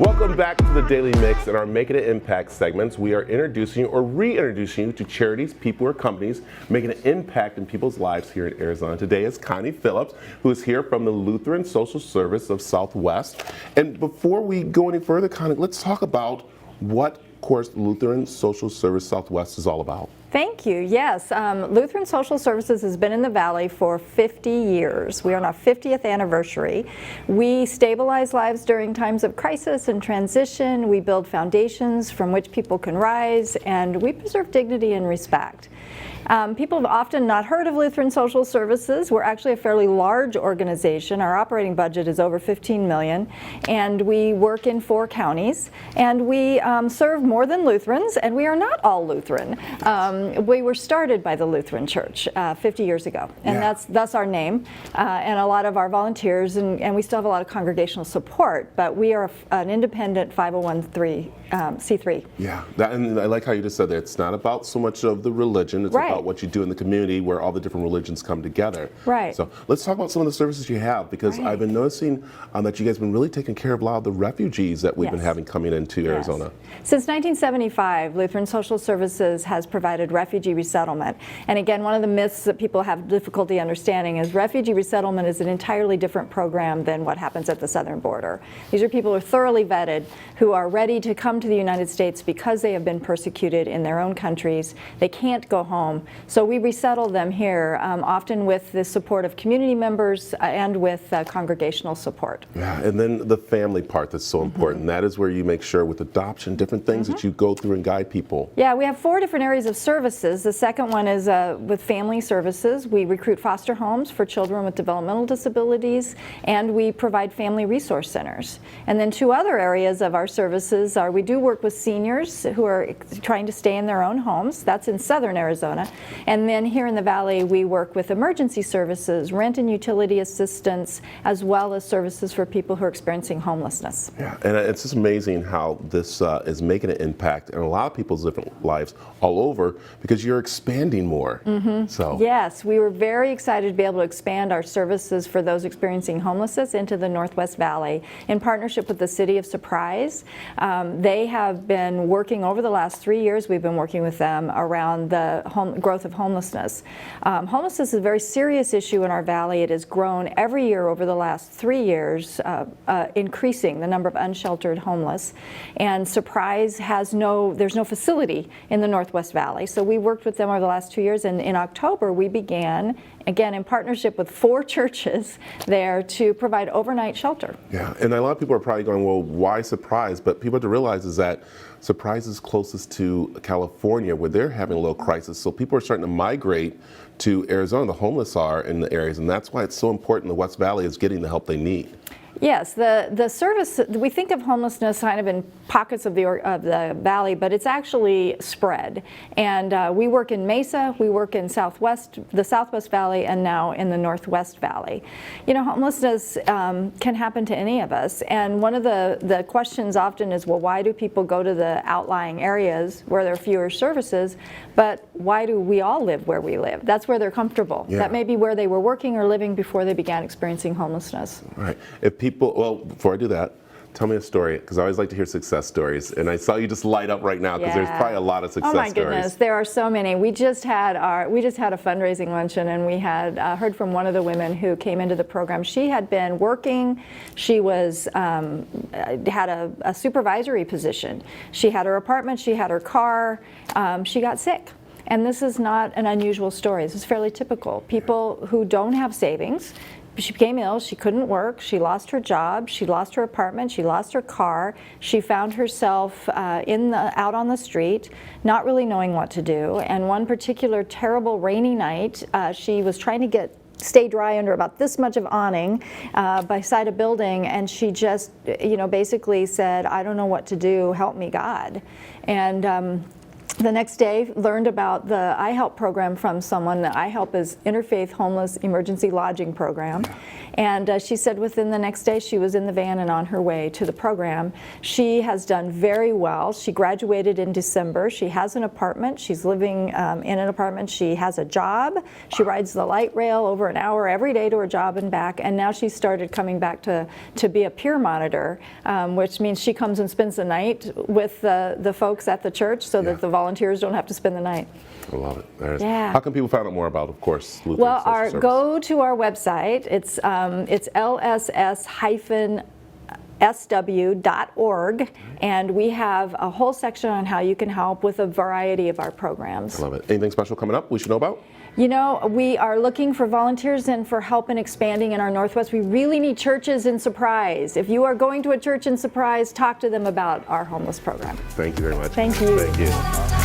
Welcome back to the Daily Mix. In our Making an Impact segments, we are introducing you or reintroducing you to charities, people, or companies making an impact in people's lives here in Arizona. Today is Connie Phillips, who is here from the Lutheran Social Service of Southwest. And before we go any further, Connie, let's talk about what, of course, Lutheran Social Service Southwest is all about. Thank you. Yes, Lutheran Social Services has been in the Valley for 50 years. We are on our 50th anniversary. We stabilize lives during times of crisis and transition. We build foundations from which people can rise, and we preserve dignity and respect. People have often not heard of Lutheran Social Services. We're actually a fairly large organization. Our operating budget is over $15 million, and we work in 4 counties, and we serve more than Lutherans, and we are not all Lutheran. We were started by the Lutheran Church 50 years ago, and that's our name, and a lot of our volunteers, and we still have a lot of congregational support, but we are an independent 501c3. Yeah, and I like how you just said that. It's not about so much of the religion, it's about what you do in the community where all the different religions come together. Right. So let's talk about some of the services you have, because I've been noticing that you guys have been really taking care of a lot of the refugees that we've been having coming into Arizona. Since 1975, Lutheran Social Services has provided refugee resettlement. And again, one of the myths that people have difficulty understanding is refugee resettlement is an entirely different program than what happens at the southern border. These are people who are thoroughly vetted, who are ready to come to the United States because they have been persecuted in their own countries. They can't go home. So we resettle them here, often with the support of community members and with congregational support. Yeah, and then the family part that's so important. That is where you make sure with adoption, different things that you go through and guide people. Yeah, we have 4 different areas of services. The second one is with family services. We recruit foster homes for children with developmental disabilities, and we provide family resource centers. And then 2 other areas of our services are we do work with seniors who are trying to stay in their own homes. That's in southern Arizona. And then here in the Valley, we work with emergency services, rent and utility assistance, as well as services for people who are experiencing homelessness. Yeah, and it's just amazing how this is making an impact in a lot of people's different lives all over, because you're expanding more. So yes, we were very excited to be able to expand our services for those experiencing homelessness into the Northwest Valley in partnership with the City of Surprise. They have been working over the last 3 years. We've been working with them around the growth of homelessness. Homelessness is a very serious issue in our valley. It has grown every year over the last 3 years, increasing the number of unsheltered homeless. And Surprise has there's no facility in the Northwest Valley. So we worked with them over the last 2 years, and in October we began, again in partnership with 4 churches there, to provide overnight shelter. Yeah, and a lot of people are probably going, well, why Surprise? But people have to realize is that Surprise is closest to California, where they're having a little crisis. So people are starting to migrate to Arizona. The homeless are in the areas, and that's why it's so important the West Valley is getting the help they need. Yes, the service, we think of homelessness kind of in pockets of the valley, but it's actually spread. And we work in Mesa, we work in the Southwest Valley, and now in the Northwest Valley. You know, homelessness can happen to any of us. And one of the questions often is, well, why do people go to the outlying areas where there are fewer services? But why do we all live where we live? That's where they're comfortable. That may be where they were working or living before they began experiencing homelessness. Right. Well, before I do that, tell me a story, because I always like to hear success stories. And I saw you just light up right now, because there's probably a lot of success stories. Oh my goodness, there are so many. We just had a fundraising luncheon, and we had heard from one of the women who came into the program. She had been working. She was had a supervisory position. She had her apartment. She had her car. She got sick. And this is not an unusual story. This is fairly typical. People who don't have savings. She became ill, she couldn't work, she lost her job, she lost her apartment, she lost her car. She found herself out on the street, not really knowing what to do. And one particular terrible rainy night, she was trying to stay dry under about this much of awning beside a building, and she just, basically said, I don't know what to do, help me God. And The next day, learned about the iHelp program from someone. The iHelp is Interfaith Homeless Emergency Lodging Program. And she said within the next day she was in the van and on her way to the program. She has done very well. She graduated in December. She has an apartment. She's living in an apartment. She has a job. She rides the light rail over an hour every day to her job and back. And now she's started coming back to be a peer monitor, which means she comes and spends the night with the folks at the church so that the volunteers don't have to spend the night. I love it. Yeah. How can people find out more about, of course, Lutheran Well, Social Service? go to our website. It's lss-sw.org, and we have a whole section on how you can help with a variety of our programs. I love it. Anything special coming up we should know about? You know, we are looking for volunteers and for help in expanding in our Northwest. We really need churches in Surprise. If you are going to a church in Surprise, talk to them about our homeless program. Thank you very much. Thank you. Thank you.